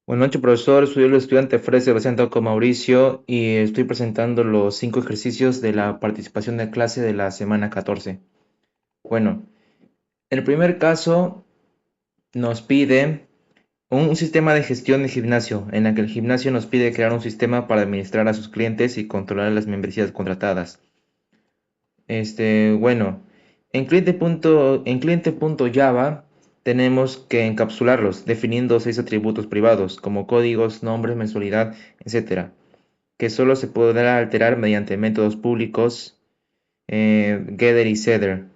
Buenas noches, profesor. Soy el estudiante Fred Sebastián Tauco Mauricio y estoy presentando los 5 ejercicios de la participación de clase de la semana 14. Bueno, el primer caso nos pide un sistema de gestión de gimnasio, en la que el gimnasio nos pide crear un sistema para administrar a sus clientes y controlar las membresías contratadas. Bueno, en cliente.java tenemos que encapsularlos, definiendo 6 atributos privados, como códigos, nombre, mensualidad, etcétera, que solo se podrá alterar mediante métodos públicos getter y setter.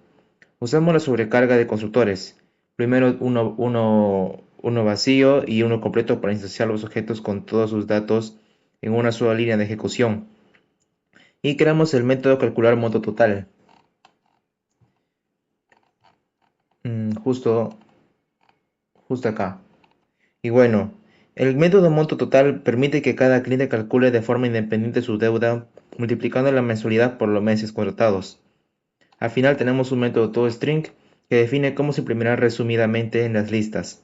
Usamos la sobrecarga de constructores. Primero uno vacío y uno completo para instanciar los objetos con todos sus datos en una sola línea de ejecución. Y creamos el método calcular monto total. Justo, justo acá. Y bueno, el método monto total permite que cada cliente calcule de forma independiente su deuda multiplicando la mensualidad por los meses contratados. Al final tenemos un método toString que define cómo se imprimirá resumidamente en las listas.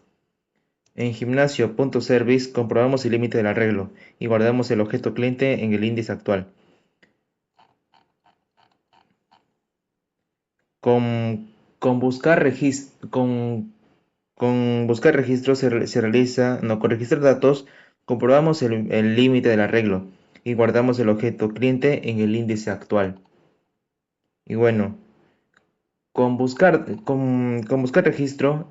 En gimnasio.service comprobamos el límite del arreglo y guardamos el objeto cliente en el índice actual. Con, con buscar registro, con buscar registro se realiza, no, con registrar datos comprobamos el límite del arreglo y guardamos el objeto cliente en el índice actual. Y bueno, con buscar registro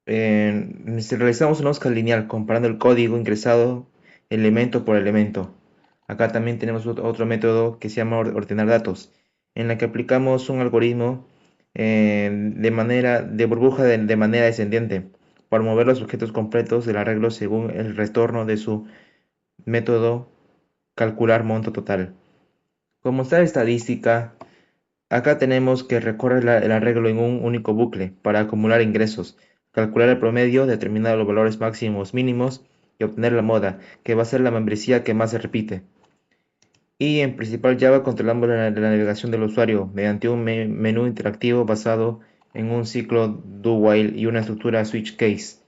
realizamos una hoja lineal comparando el código ingresado elemento por elemento. Acá también tenemos otro método que se llama ordenar datos, en la que aplicamos un algoritmo de burbuja de manera descendiente para mover los objetos completos del arreglo según el retorno de su método calcular monto total. Como está la estadística, acá tenemos que recorrer el arreglo en un único bucle para acumular ingresos, calcular el promedio, determinar los valores máximos mínimos y obtener la moda, que va a ser la membresía que más se repite. Y en principal Java controlamos la navegación del usuario mediante un menú interactivo basado en un ciclo do-while y una estructura switch case.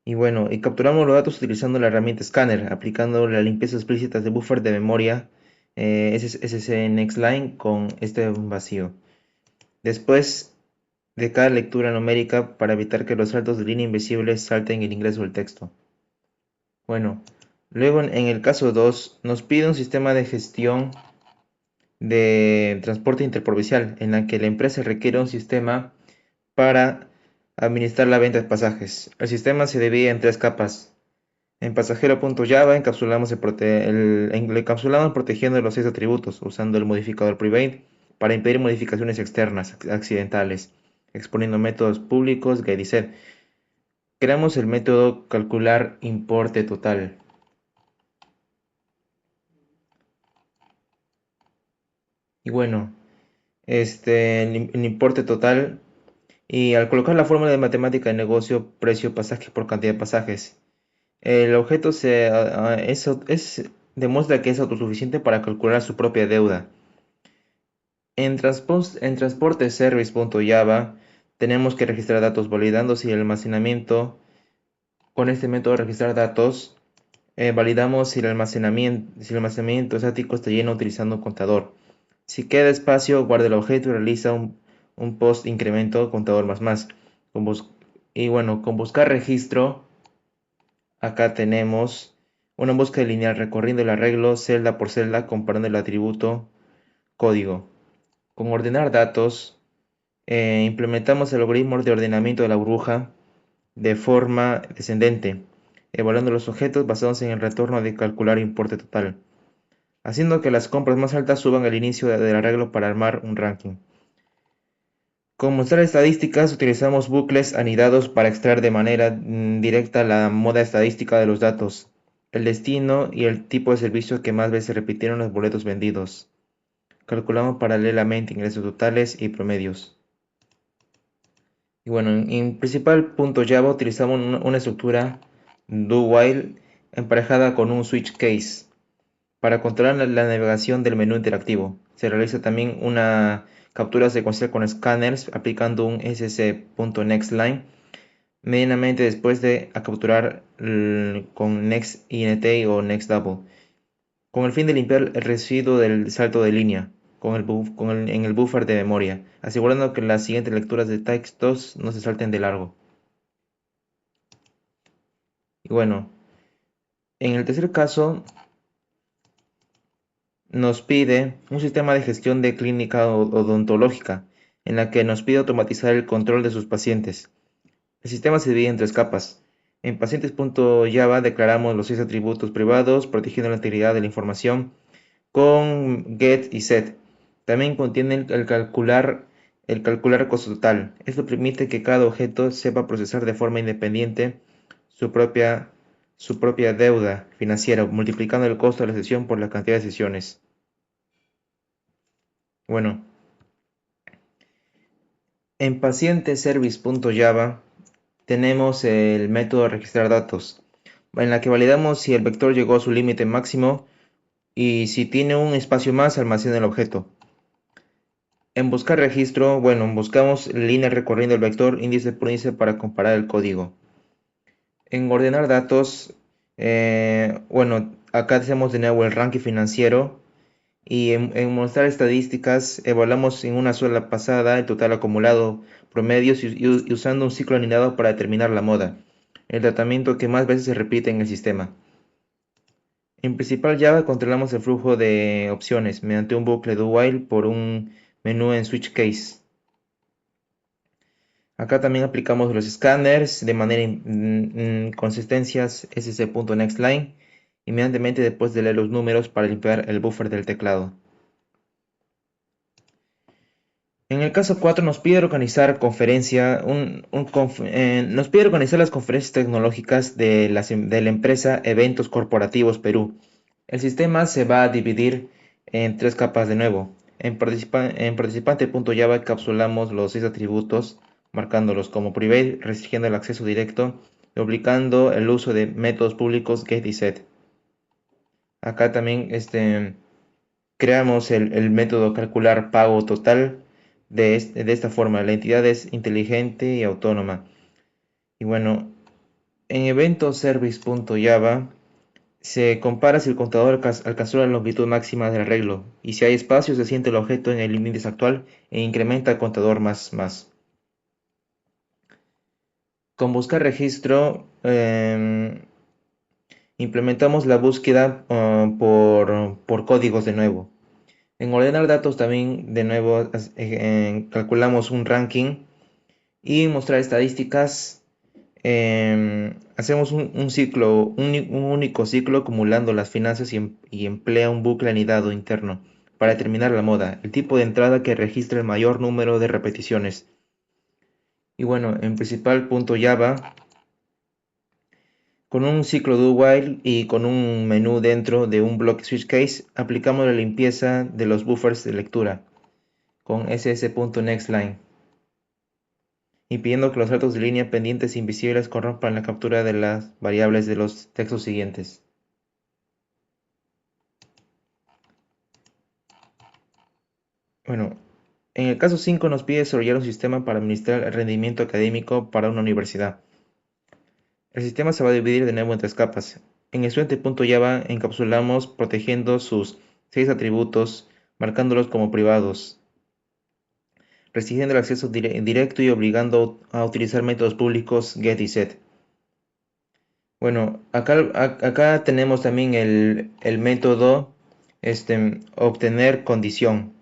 Y bueno, y capturamos los datos utilizando la herramienta Scanner, aplicando la limpieza explícita de buffer de memoria SSNextLine con este vacío. Después de cada lectura numérica para evitar que los saltos de línea invisibles salten el ingreso del texto. Bueno, luego en el caso 2 nos pide un sistema de gestión de transporte interprovincial en la que la empresa requiere un sistema para administrar la venta de pasajes. El sistema se divide en 3 capas. En pasajero.java encapsulamos protegiendo los 6 atributos usando el modificador private para impedir modificaciones externas accidentales, exponiendo métodos públicos get y set. Creamos el método calcular importe total. Y bueno, el importe total. Y al colocar la fórmula de matemática de negocio, precio pasaje por cantidad de pasajes, el objeto demuestra que es autosuficiente para calcular su propia deuda. En transporte service.java tenemos que registrar datos validando si el almacenamiento, con este método de registrar datos, validamos si el almacenamiento estático está lleno utilizando un contador. Si queda espacio, guarda el objeto y realiza un post incremento contador más. Con y bueno, con buscar registro, acá tenemos una búsqueda lineal recorriendo el arreglo celda por celda comparando el atributo código. Con ordenar datos, implementamos el algoritmo de ordenamiento de la burbuja de forma descendente, evaluando los objetos basados en el retorno de calcular importe total, haciendo que las compras más altas suban al inicio del arreglo para armar un ranking. Con mostrar estadísticas utilizamos bucles anidados para extraer de manera directa la moda estadística de los datos, el destino y el tipo de servicio que más veces repitieron los boletos vendidos. Calculamos paralelamente ingresos totales y promedios. Y bueno, en principal.java utilizamos una estructura do-while emparejada con un switch case para controlar la navegación del menú interactivo. Se realiza también una captura secuencial con scanners aplicando un ss.nextLine medianamente después de capturar con nextInt o nextDouble, con el fin de limpiar el residuo del salto de línea en el buffer de memoria, asegurando que las siguientes lecturas de textos no se salten de largo. Y bueno, en el tercer caso nos pide un sistema de gestión de clínica odontológica, en la que nos pide automatizar el control de sus pacientes. El sistema se divide en tres capas. En pacientes.java declaramos los 6 atributos privados, protegiendo la integridad de la información con get y set. También contiene el calcular costo total. Esto permite que cada objeto sepa procesar de forma independiente su propia, su propia deuda financiera, multiplicando el costo de la sesión por la cantidad de sesiones. Bueno, en pacienteservice.java tenemos el método registrar datos, en la que validamos si el vector llegó a su límite máximo y si tiene un espacio más almacena el objeto. En buscar registro, bueno, buscamos líneas recorriendo el vector índice por índice para comparar el código. En ordenar datos, bueno, acá hacemos de nuevo el ranking financiero y en mostrar estadísticas evaluamos en una sola pasada el total acumulado, promedios y usando un ciclo alineado para determinar la moda, el tratamiento que más veces se repite en el sistema. En principal Java controlamos el flujo de opciones mediante un bucle do while por un menú en switch case. Acá también aplicamos los scanners de manera consistencias sc.nextLine inmediatamente después de leer los números para limpiar el buffer del teclado. En el caso 4 nos pide organizar nos pide organizar las conferencias tecnológicas de la empresa Eventos Corporativos Perú. El sistema se va a dividir en tres capas de nuevo. En participante.java encapsulamos los 6 atributos, marcándolos como private, restringiendo el acceso directo y obligando el uso de métodos públicos get y set. Acá también creamos el método calcular pago total de esta forma. La entidad es inteligente y autónoma. Y bueno, en eventosservice.java se compara si el contador alcanzó la longitud máxima del arreglo, y si hay espacio se asienta el objeto en el índice actual e incrementa el contador más. Con buscar registro implementamos la búsqueda por códigos de nuevo. En ordenar datos también de nuevo calculamos un ranking y mostrar estadísticas. Hacemos un único ciclo acumulando las finanzas y emplea un bucle anidado interno para determinar la moda, el tipo de entrada que registra el mayor número de repeticiones. Y bueno, en principal.java, con un ciclo do while y con un menú dentro de un bloque switch case, aplicamos la limpieza de los buffers de lectura con ss.nextLine, impidiendo que los saltos de línea pendientes invisibles corrompan la captura de las variables de los textos siguientes. Bueno, en el caso 5 nos pide desarrollar un sistema para administrar el rendimiento académico para una universidad. El sistema se va a dividir de nuevo en tres capas. En estudiante.java encapsulamos protegiendo sus 6 atributos, marcándolos como privados, restringiendo el acceso directo y obligando a utilizar métodos públicos get y set. Bueno, acá tenemos también el método obtener condición,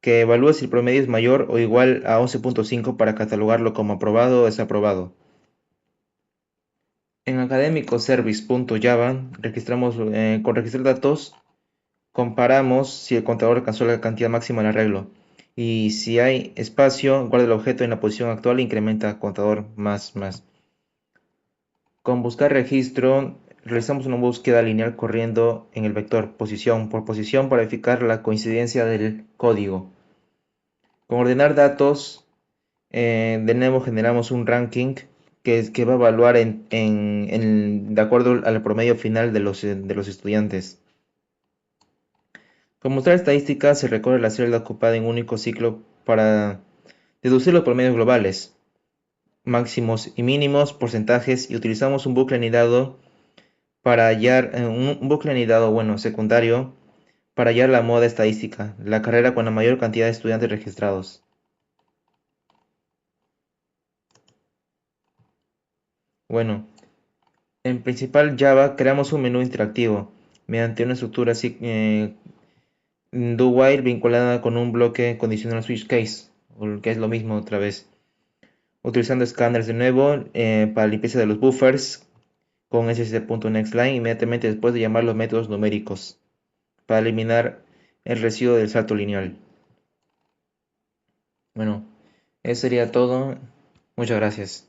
que evalúa si el promedio es mayor o igual a 11.5 para catalogarlo como aprobado o desaprobado. En academicoservice.java registramos con registrar datos, comparamos si el contador alcanzó la cantidad máxima del arreglo y si hay espacio, guarda el objeto en la posición actual e incrementa contador más. Con buscar registro realizamos una búsqueda lineal corriendo en el vector posición por posición para verificar la coincidencia del código. Con ordenar datos, de nuevo generamos un ranking que va a evaluar de acuerdo al promedio final de los estudiantes. Con mostrar estadísticas se recorre la celda ocupada en un único ciclo para deducir los promedios globales. máximos y mínimos, porcentajes, y utilizamos un bucle anidado para hallar un bucle anidado, bueno, secundario, para hallar la moda estadística, la carrera con la mayor cantidad de estudiantes registrados. Bueno, en principal Java creamos un menú interactivo mediante una estructura así, do while vinculada con un bloque condicional switch case, o que es lo mismo otra vez. Utilizando escáneres de nuevo para limpieza de los buffers con sc.nextLine inmediatamente después de llamar los métodos numéricos para eliminar el residuo del salto lineal. Bueno, eso sería todo. Muchas gracias.